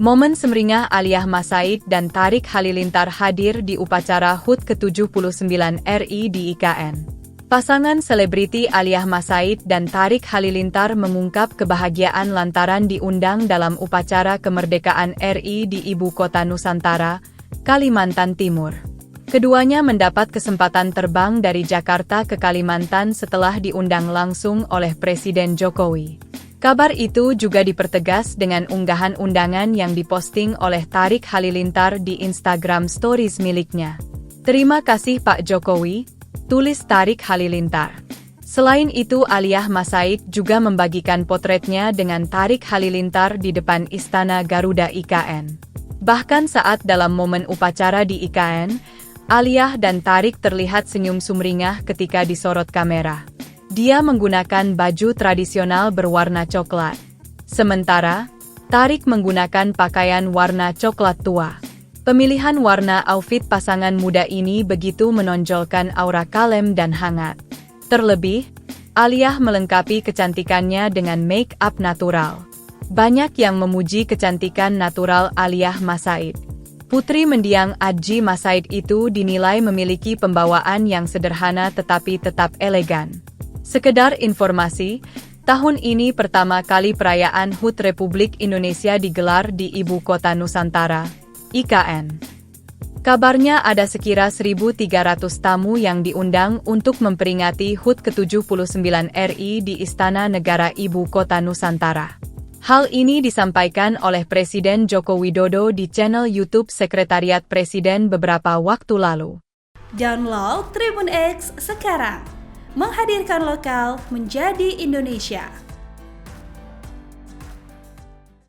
Momen semeringah Aliyah Masaid dan Tariq Halilintar hadir di upacara HUT ke-79 RI di IKN. Pasangan selebriti Aliyah Masaid dan Tariq Halilintar mengungkap kebahagiaan lantaran diundang dalam upacara kemerdekaan RI di Ibu Kota Nusantara, Kalimantan Timur. Keduanya mendapat kesempatan terbang dari Jakarta ke Kalimantan setelah diundang langsung oleh Presiden Jokowi. Kabar itu juga dipertegas dengan unggahan undangan yang diposting oleh Tariq Halilintar di Instagram Stories miliknya. "Terima kasih Pak Jokowi," tulis Tariq Halilintar. Selain itu, Aliyah Masaid juga membagikan potretnya dengan Tariq Halilintar di depan Istana Garuda IKN. Bahkan saat dalam momen upacara di IKN, Aliyah dan Tariq terlihat senyum sumringah ketika disorot kamera. Dia menggunakan baju tradisional berwarna coklat. Sementara, Tariq menggunakan pakaian warna coklat tua. Pemilihan warna outfit pasangan muda ini begitu menonjolkan aura kalem dan hangat. Terlebih, Aliyah melengkapi kecantikannya dengan make-up natural. Banyak yang memuji kecantikan natural Aliyah Masaid. Putri mendiang Adji Masaid itu dinilai memiliki pembawaan yang sederhana tetapi tetap elegan. Sekedar informasi, tahun ini pertama kali perayaan HUT Republik Indonesia digelar di Ibu Kota Nusantara, IKN. Kabarnya ada sekira 1.300 tamu yang diundang untuk memperingati HUT ke-79 RI di Istana Negara Ibu Kota Nusantara. Hal ini disampaikan oleh Presiden Joko Widodo di channel YouTube Sekretariat Presiden beberapa waktu lalu. Download Tribun X sekarang. Menghadirkan lokal menjadi Indonesia.